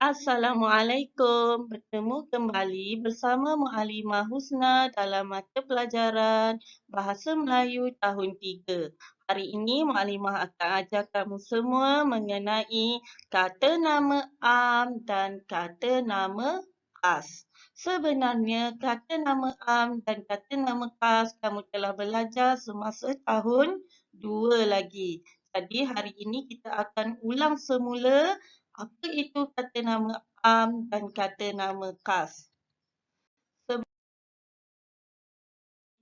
Assalamualaikum. Bertemu kembali bersama Muallimah Husna dalam mata pelajaran Bahasa Melayu tahun 3. Hari ini Muallimah akan ajar kamu semua mengenai kata nama am dan kata nama khas. Sebenarnya kata nama am dan kata nama khas kamu telah belajar semasa tahun 2 lagi. Jadi hari ini kita akan ulang semula apa itu kata nama am dan kata nama khas.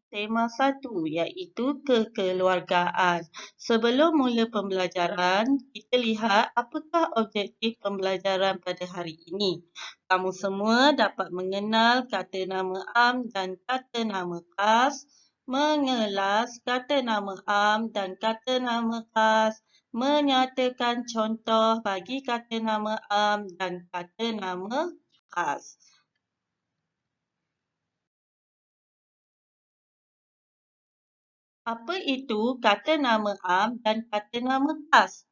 Tema 1 iaitu kekeluargaan. Sebelum mula pembelajaran, kita lihat apakah objektif pembelajaran pada hari ini. Kamu semua dapat mengenal kata nama am dan kata nama khas, mengelas kata nama am dan kata nama khas, menyatakan contoh bagi kata nama am dan kata nama khas. Apa itu kata nama am dan kata nama khas?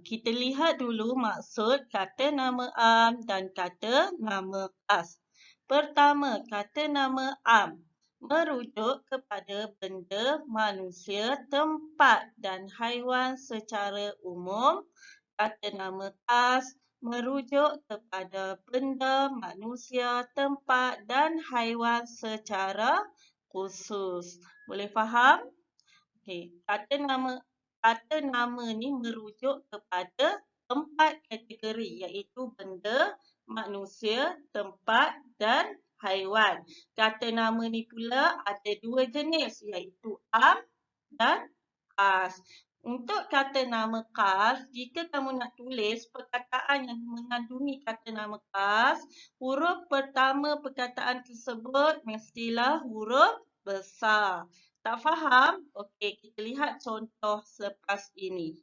Kita lihat dulu maksud kata nama am dan kata nama khas. Pertama, kata nama am merujuk kepada benda, manusia, tempat dan haiwan secara umum. Kata nama khas merujuk kepada benda, manusia, tempat dan haiwan secara khusus. Boleh faham? Okey, kata nama ni merujuk kepada empat kategori iaitu benda, manusia, tempat dan haiwan. Kata nama ni pula ada dua jenis iaitu am dan khas. Untuk kata nama khas, jika kamu nak tulis perkataan yang mengandungi kata nama khas, huruf pertama perkataan tersebut mestilah huruf besar. Tak faham? Okey, kita lihat contoh selepas ini.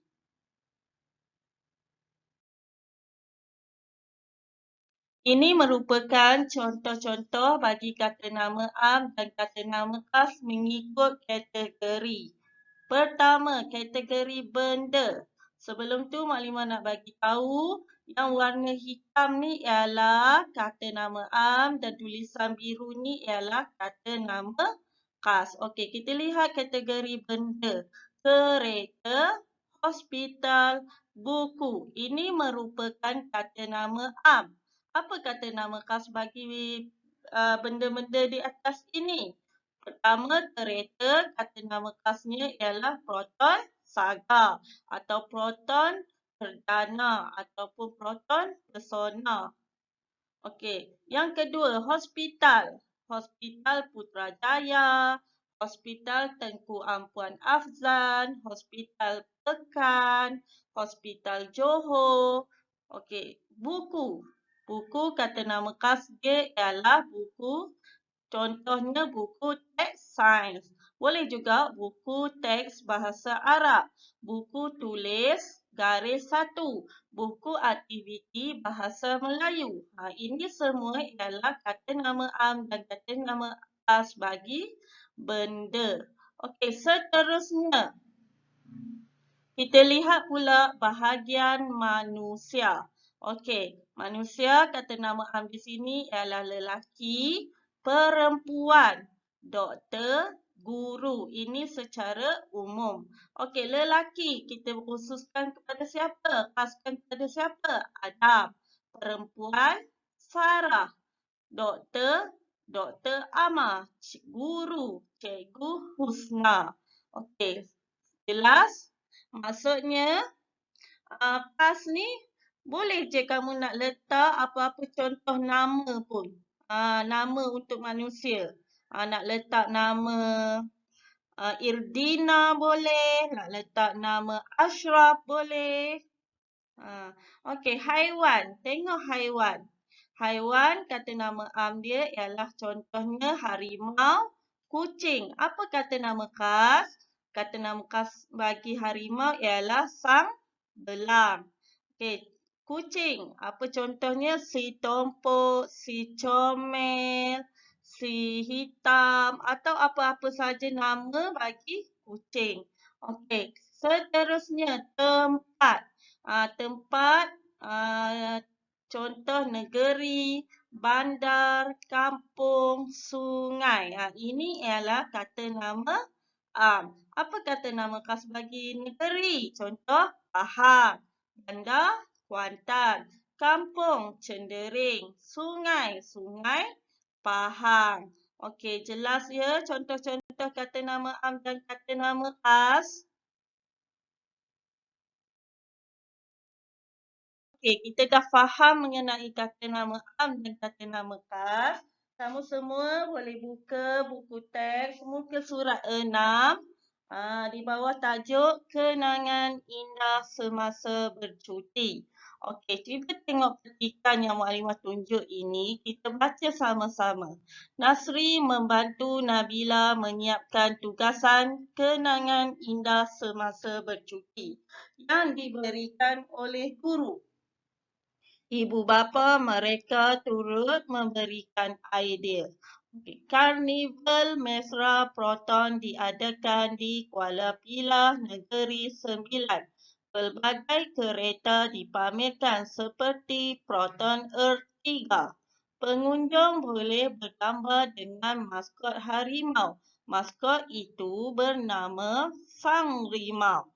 Ini merupakan contoh-contoh bagi kata nama am dan kata nama khas mengikut kategori. Pertama, kategori benda. Sebelum tu, Maklimah nak bagi tahu yang warna hitam ni ialah kata nama am dan tulisan biru ni ialah kata nama khas. Okey, kita lihat kategori benda. Kereta, hospital, buku. Ini merupakan kata nama am. Apa kata nama khas bagi benda-benda di atas ini? Pertama, kereta, kata nama khasnya ialah proton saga atau proton perdana ataupun proton pesona. Okey, yang kedua, hospital. Hospital Putrajaya, Hospital Tengku Ampuan Afzan, Hospital Pekan, Hospital Johor. Okey, buku. Buku kata nama khas dia ialah buku. Contohnya buku teks sains. Boleh juga buku teks bahasa Arab. Buku tulis garis 1. Buku aktiviti bahasa Melayu. Ini semua ialah kata nama am dan kata nama khas bagi benda. Okey, seterusnya. Kita lihat pula bahagian manusia. Okey, manusia kata nama am di sini ialah lelaki, perempuan, doktor, guru. Ini secara umum. Okey, lelaki kita khususkan kepada siapa? Khaskan kepada siapa? Adam. Perempuan, Sarah. Doktor, Doktor Amar. Guru, Cikgu Husna. Okey, jelas? Maksudnya, khas ni boleh je kamu nak letak apa-apa contoh nama pun. Nama untuk manusia. Nak letak nama Irdina boleh. Nak letak nama Ashraf boleh. Okey, haiwan. Tengok haiwan. Haiwan kata nama am dia ialah contohnya harimau, kucing. Apa kata nama khas? Kata nama khas bagi harimau ialah sang belang. Okey, kucing. Apa contohnya? Si tompok, si comel, si hitam atau apa-apa saja nama bagi kucing. Okey, seterusnya tempat. Tempat Contoh negeri, bandar, kampung, sungai. Ini ialah kata nama am. Apa kata nama khas bagi negeri? Contoh Pahang, bandar Kuantan, kampung Cendering, sungai Pahang. Okey, jelas ya contoh-contoh kata nama am dan kata nama khas. Okey, kita dah faham mengenai kata nama am dan kata nama khas. Kamu semua boleh buka buku teks muka surat 6. Di bawah tajuk Kenangan Indah Semasa Bercuti. Okey, cuba tengok petikan yang Mukadimah tunjuk ini. Kita baca sama-sama. Nasri membantu Nabila menyiapkan tugasan Kenangan Indah Semasa Bercuti yang diberikan oleh guru. Ibu bapa mereka turut memberikan idea. Karnival Mesra Proton diadakan di Kuala Pilah, Negeri Sembilan. Pelbagai kereta dipamerkan seperti Proton Earth 3. Pengunjung boleh bergambar dengan maskot harimau. Maskot itu bernama Sang Rimau.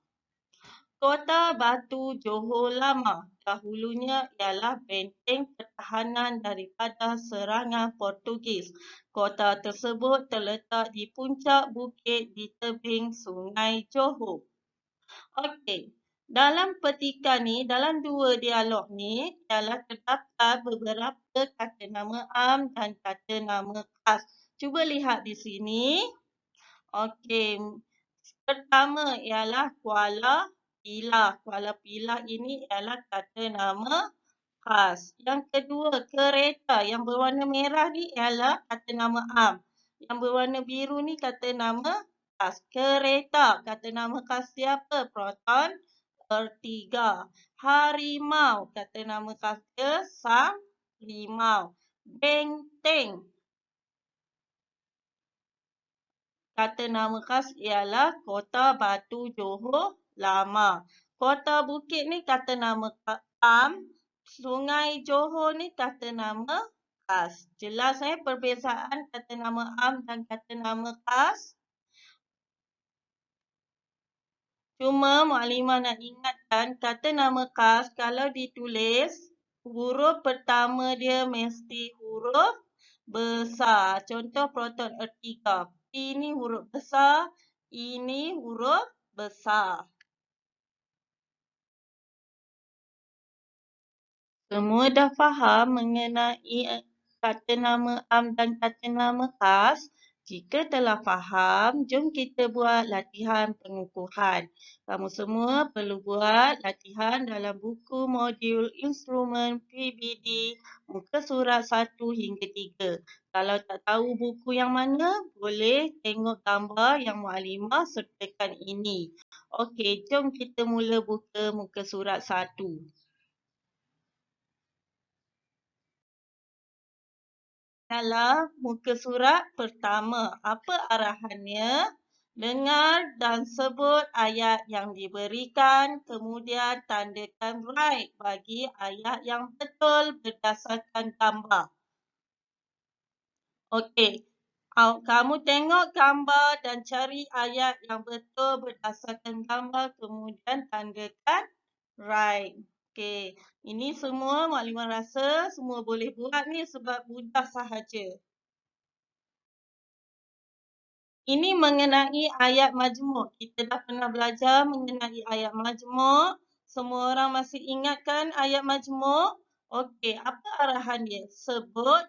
Kota Batu Johor Lama dahulunya ialah benteng pertahanan daripada serangan Portugis. Kota tersebut terletak di puncak bukit di tebing Sungai Johor. Okey, dalam petikan ni, dalam dua dialog ni, ialah terdapat beberapa kata nama am dan kata nama khas. Cuba lihat di sini. Okey, pertama ialah Kuala Pilah. Kuala Pilah ini ialah kata nama khas. Yang kedua, kereta yang berwarna merah ni ialah kata nama am. Yang berwarna biru ni kata nama khas. Kereta, kata nama khas siapa? Proton Ertiga. Harimau, kata nama khas dia Sang Rimau. Benteng, kata nama khas ialah Kota Batu Johor Lama. Kota Bukit ni kata nama am. Sungai Johor ni kata nama khas. Jelas perbezaan kata nama am dan kata nama khas? Cuma Mukadimah nak ingatkan kata nama khas kalau ditulis huruf pertama dia mesti huruf besar. Contoh Proton Ertiga. Ini huruf besar, ini huruf besar. Semua dah faham mengenai kata nama am dan kata nama khas? Jika telah faham, jom kita buat latihan pengukuhan. Kamu semua perlu buat latihan dalam buku modul instrumen PBD muka surat 1 hingga 3. Kalau tak tahu buku yang mana, boleh tengok gambar yang Mukadimah sertakan ini. Okey, jom kita mula buka muka surat 1. Ialah muka surat pertama. Apa arahannya? Dengar dan sebut ayat yang diberikan, kemudian tandakan right bagi ayat yang betul berdasarkan gambar. Okey. Kamu tengok gambar dan cari ayat yang betul berdasarkan gambar, kemudian tandakan right. Okey. Ini semua Mukadimah rasa semua boleh buat ni sebab mudah sahaja. Ini mengenai ayat majmuk. Kita dah pernah belajar mengenai ayat majmuk. Semua orang masih ingatkan ayat majmuk? Okey, apa arahan dia? Sebut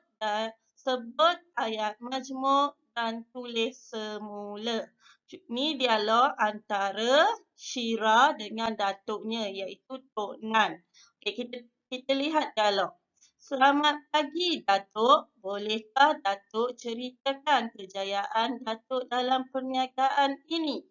ayat majmuk dan tulis semula. Ini dialog antara Syira dengan datuknya iaitu Tok Nan. Okey, kita lihat dialog. Selamat pagi, Datuk. Bolehkah Datuk ceritakan kejayaan Datuk dalam perniagaan ini?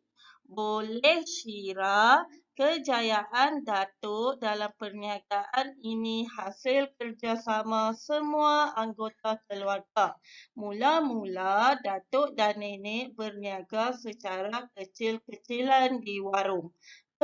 Boleh, Syira. Kejayaan Datuk dalam perniagaan ini hasil kerjasama semua anggota keluarga. Mula-mula, Datuk dan Nenek berniaga secara kecil-kecilan di warung.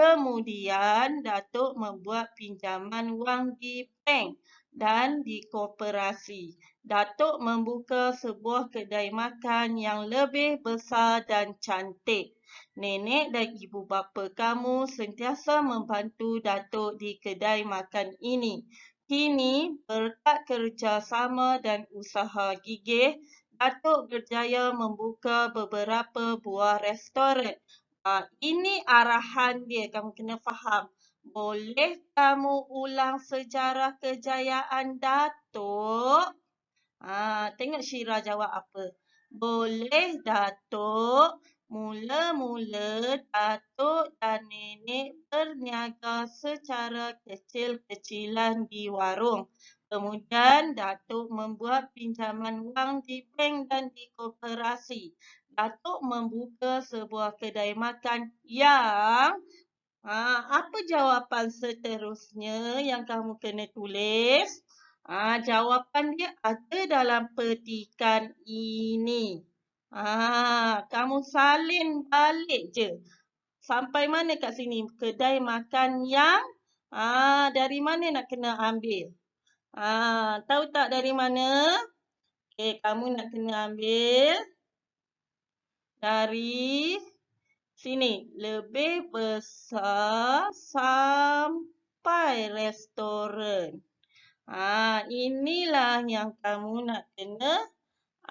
Kemudian, Datuk membuat pinjaman wang di bank dan di koperasi. Datuk membuka sebuah kedai makan yang lebih besar dan cantik. Nenek dan ibu bapa kamu sentiasa membantu Datuk di kedai makan ini. Kini, berkat kerjasama dan usaha gigih, Datuk berjaya membuka beberapa buah restoran. Ini arahan dia, kamu kena faham. Boleh kamu ulang sejarah kejayaan Datuk? Tengok Syira jawab apa. Boleh, Datuk. Mula-mula Datuk dan Nenek berniaga secara kecil-kecilan di warung. Kemudian Datuk membuat pinjaman wang di bank dan di koperasi. Datuk membuka sebuah kedai makan yang apa jawapan seterusnya yang kamu kena tulis? Jawapan dia ada dalam petikan ini. Kamu salin balik je. Sampai mana kat sini? Kedai makan yang dari mana nak kena ambil? Tahu tak dari mana? Okey, kamu nak kena ambil dari sini. Lebih besar sampai restoran. Inilah yang kamu nak kena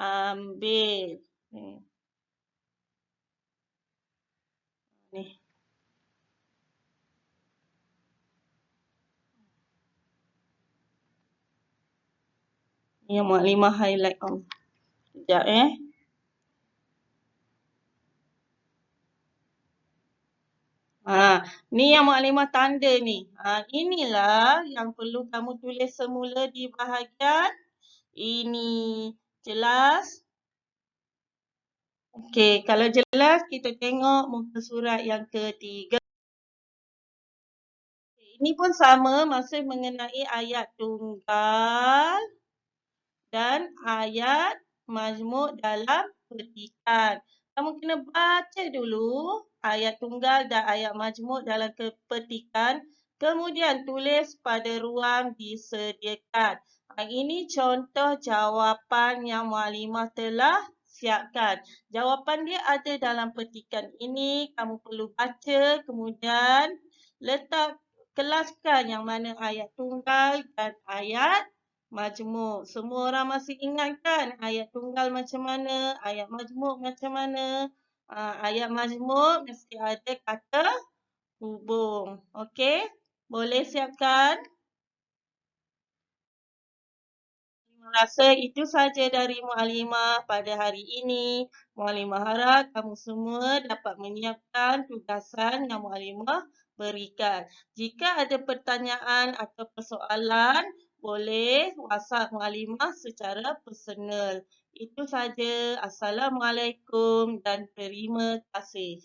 ambil. Ni. Ni yang Maklimah highlight on. Sekejap Ni yang Maklimah tanda ni. Inilah yang perlu kamu tulis semula di bahagian ini. Jelas? Okey, kalau jelas kita tengok muka surat yang ketiga. Ini pun sama, masih mengenai ayat tunggal dan ayat majmuk dalam petikan. Kamu kena baca dulu ayat tunggal dan ayat majmuk dalam petikan. Kemudian tulis pada ruang disediakan. Ini contoh jawapan yang Maklimah telah siapkan. Jawapan dia ada dalam petikan ini. Kamu perlu baca, kemudian letak kelaskan yang mana ayat tunggal dan ayat majmuk. Semua orang masih ingat kan ayat tunggal macam mana, ayat majmuk macam mana? Ayat majmuk mesti ada kata hubung. Okey? Boleh siapkan? Terima rasa itu saja dari Maklimah pada hari ini. Maklimah harap kamu semua dapat menyiapkan tugasan yang Maklimah berikan. Jika ada pertanyaan atau persoalan, boleh WhatsApp Maklimah secara personal. Itu saja. Assalamualaikum dan terima kasih.